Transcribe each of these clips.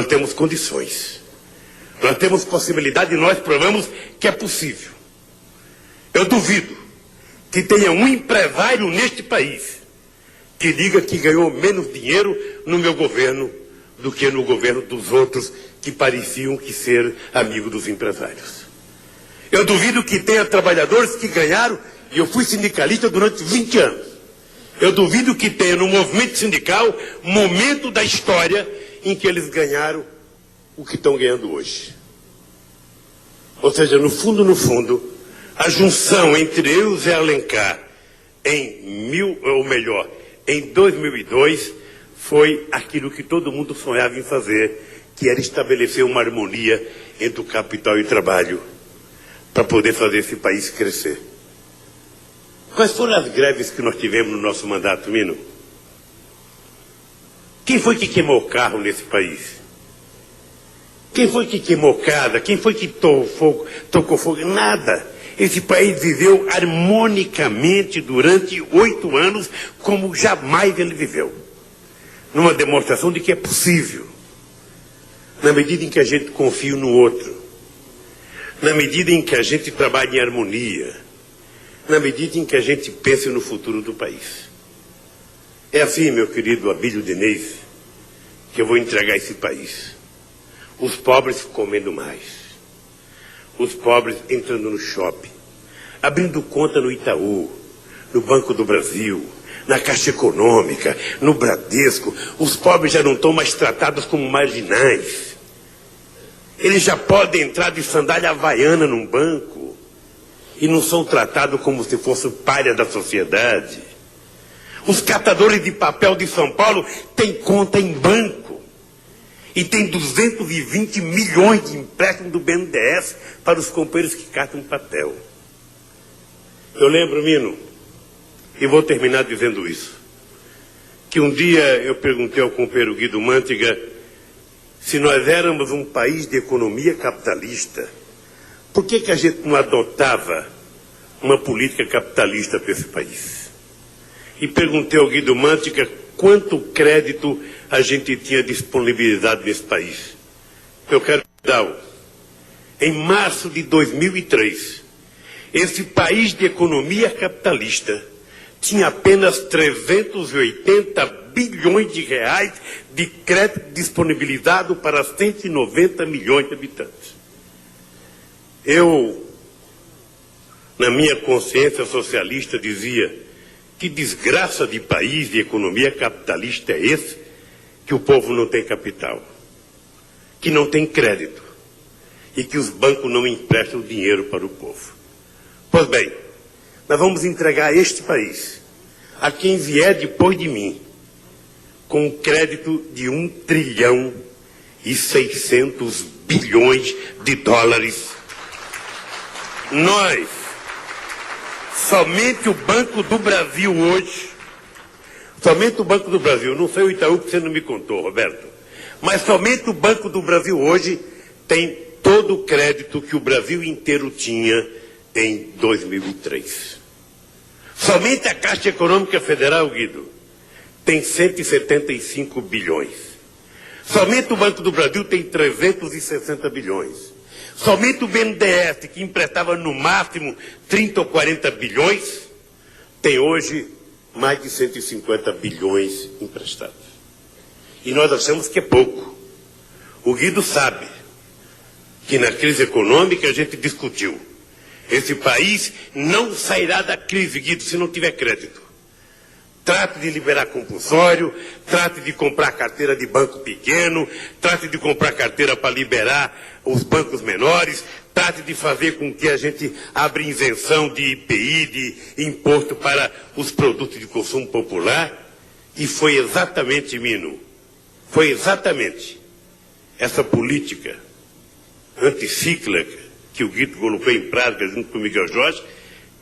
Nós temos condições. Nós temos possibilidade e nós provamos que é possível. Eu duvido que tenha um empresário neste país que diga que ganhou menos dinheiro no meu governo do que no governo dos outros que pareciam que ser amigos dos empresários. Eu duvido que tenha trabalhadores que ganharam, e eu fui sindicalista durante 20 anos. Eu duvido que tenha no movimento sindical momento da história em que eles ganharam o que estão ganhando hoje. Ou seja, no fundo, a junção entre eu e Zé Alencar em 2002 foi aquilo que todo mundo sonhava em fazer, que era estabelecer uma harmonia entre o capital e o trabalho para poder fazer esse país crescer. Quais foram as greves que nós tivemos no nosso mandato, Mino? Quem foi que queimou o carro nesse país? Quem foi que queimou casa? Quem foi que tocou fogo? Nada. Esse país viveu harmonicamente durante 8 anos como jamais ele viveu. Numa demonstração de que é possível. Na medida em que a gente confia no outro. Na medida em que a gente trabalha em harmonia. Na medida em que a gente pensa no futuro do país. É assim, meu querido Abílio Diniz, que eu vou entregar esse país. Os pobres comendo mais. Os pobres entrando no shopping. Abrindo conta no Itaú, no Banco do Brasil, na Caixa Econômica, no Bradesco. Os pobres já não estão mais tratados como marginais. Eles já podem entrar de sandália havaiana num banco e não são tratados como se fossem palha da sociedade. Os catadores de papel de São Paulo têm conta em banco e tem 220 milhões de empréstimos do BNDES para os companheiros que catam papel. Eu lembro, Mino, e vou terminar dizendo isso, que um dia eu perguntei ao companheiro Guido Mantega se nós éramos um país de economia capitalista, por que a gente não adotava uma política capitalista para esse país? E perguntei ao Guido Mantega quanto crédito a gente tinha disponibilidade nesse país. Eu quero dar. Em março de 2003, esse país de economia capitalista tinha apenas 380 bilhões de reais de crédito disponibilizado para 190 milhões de habitantes. Eu, na minha consciência socialista, dizia: que desgraça de país de economia capitalista é esse, que o povo não tem capital, que não tem crédito e que os bancos não emprestam dinheiro para o povo. Pois bem, nós vamos entregar este país a quem vier depois de mim com um crédito de 1,6 trilhão de dólares. Nós, somente o Banco do Brasil hoje, somente o Banco do Brasil, não sei o Itaú que você não me contou, Roberto, mas somente o Banco do Brasil hoje tem todo o crédito que o Brasil inteiro tinha em 2003. Somente a Caixa Econômica Federal, Guido, tem 175 bilhões. Somente o Banco do Brasil tem 360 bilhões. Somente o BNDES, que emprestava no máximo 30 ou 40 bilhões, tem hoje mais de 150 bilhões emprestados. E nós achamos que é pouco. O Guido sabe que na crise econômica a gente discutiu. Esse país não sairá da crise, Guido, se não tiver crédito. Trate de liberar compulsório, trate de comprar carteira de banco pequeno, trate de comprar carteira para liberar os bancos menores, trate de fazer com que a gente abra isenção de IPI, de imposto para os produtos de consumo popular. E foi exatamente, Mino, foi exatamente essa política anticíclica que o Guido colocou em prática junto com o Miguel Jorge,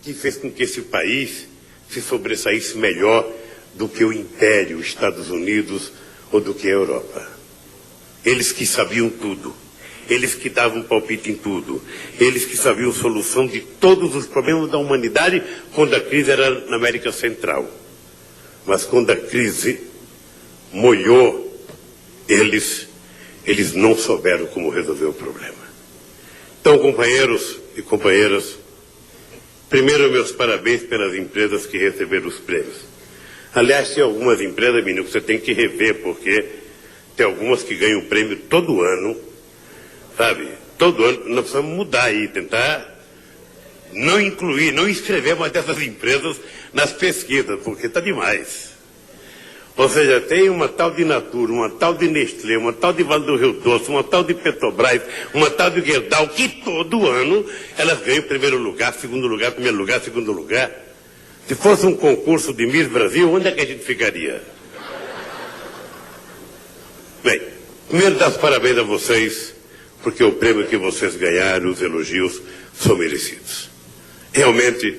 que fez com que esse país se sobressaísse melhor do que o Império, os Estados Unidos ou do que a Europa. Eles que sabiam tudo, eles que davam palpite em tudo, eles que sabiam a solução de todos os problemas da humanidade quando a crise era na América Central. Mas quando a crise molhou eles, eles não souberam como resolver o problema. Então, companheiros e companheiras, primeiro, meus parabéns pelas empresas que receberam os prêmios. Aliás, tem algumas empresas, menino, que você tem que rever, porque tem algumas que ganham prêmio todo ano, sabe? Todo ano. Nós precisamos mudar aí, tentar não incluir, não inscrever mais dessas empresas nas pesquisas, porque está demais. Ou seja, tem uma tal de Natura, uma tal de Nestlé, uma tal de Vale do Rio Doce, uma tal de Petrobras, uma tal de Gerdau, que todo ano elas ganham primeiro lugar, segundo lugar, primeiro lugar, segundo lugar. Se fosse um concurso de Miss Brasil, onde é que a gente ficaria? Bem, primeiro dar os parabéns a vocês, porque o prêmio que vocês ganharam, os elogios, são merecidos. Realmente,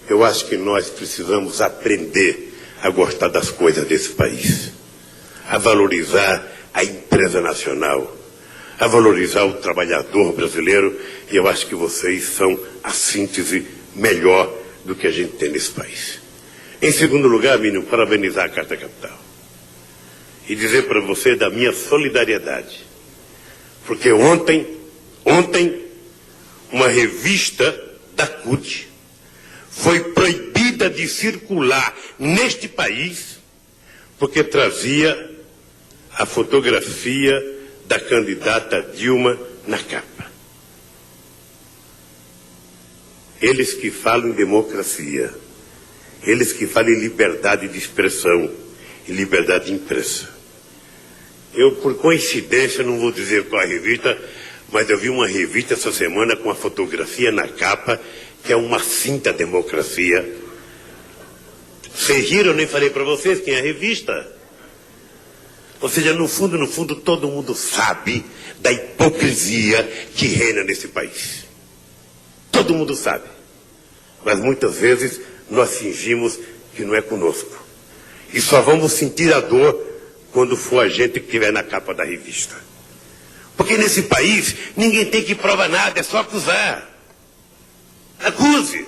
eu acho que nós precisamos aprender a gostar das coisas desse país, a valorizar a empresa nacional, a valorizar o trabalhador brasileiro, e eu acho que vocês são a síntese melhor do que a gente tem nesse país. Em segundo lugar, menino, parabenizar a Carta Capital e dizer para você da minha solidariedade, porque ontem, uma revista da CUT foi proibida de circular neste país porque trazia a fotografia da candidata Dilma na capa. Eles que falam em democracia, eles que falam em liberdade de expressão e liberdade de imprensa. Eu, por coincidência, não vou dizer qual a revista, mas eu vi uma revista essa semana com a fotografia na capa, que é uma cinta democracia. Vocês riram, eu nem falei para vocês quem é a revista. Ou seja, no fundo, todo mundo sabe da hipocrisia que reina nesse país. Todo mundo sabe. Mas muitas vezes nós fingimos que não é conosco. E só vamos sentir a dor quando for a gente que estiver na capa da revista. Porque nesse país ninguém tem que provar nada, é só acusar. Acuse.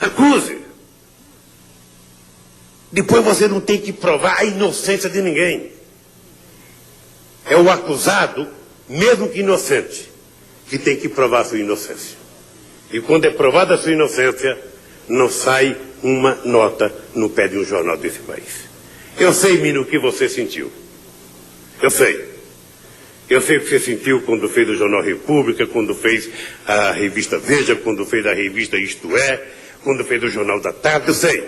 Acuse. Depois você não tem que provar a inocência de ninguém. É o acusado, mesmo que inocente, que tem que provar a sua inocência. E quando é provada a sua inocência, não sai uma nota no pé de um jornal desse país. Eu sei, Mino, o que você sentiu. Eu sei. Eu sei o que você sentiu quando fez o Jornal República, quando fez a revista Veja, quando fez a revista Isto É, quando fez o Jornal da Tarde, eu sei.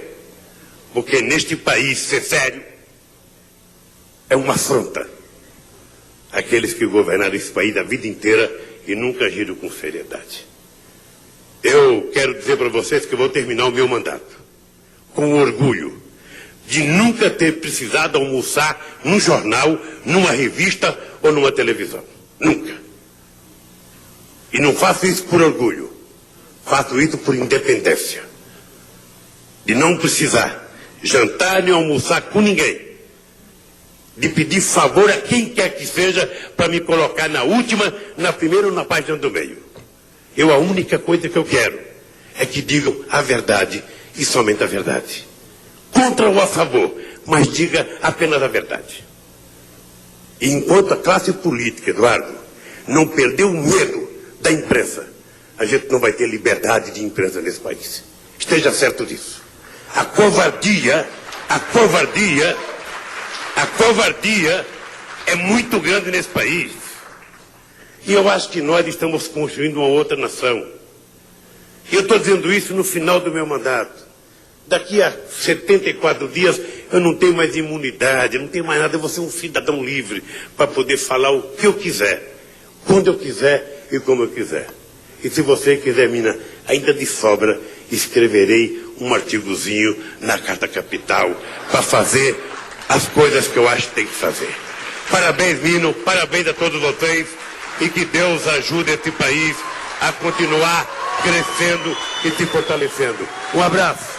Porque neste país, ser sério, é uma afronta. Aqueles que governaram esse país a vida inteira e nunca agiram com seriedade. Eu quero dizer para vocês que eu vou terminar o meu mandato com orgulho de nunca ter precisado almoçar num jornal, numa revista ou numa televisão. Nunca. E não faço isso por orgulho. Faço isso por independência. De não precisar jantar nem almoçar com ninguém. De pedir favor a quem quer que seja para me colocar na última, na primeira ou na página do meio. A única coisa que eu quero é que digam a verdade e somente a verdade. Contra ou a favor, mas diga apenas a verdade. E enquanto a classe política, Eduardo, não perder o medo da imprensa, a gente não vai ter liberdade de imprensa nesse país. Esteja certo disso. A covardia é muito grande nesse país. E eu acho que nós estamos construindo uma outra nação. E eu estou dizendo isso no final do meu mandato. Daqui a 74 dias eu não tenho mais imunidade, eu não tenho mais nada, eu vou ser um cidadão livre para poder falar o que eu quiser, quando eu quiser e como eu quiser. E se você quiser, mina, ainda de sobra, escreverei um artigozinho na Carta Capital para fazer as coisas que eu acho que tem que fazer. Parabéns, Mino, parabéns a todos vocês e que Deus ajude esse país a continuar crescendo e se fortalecendo. Um abraço.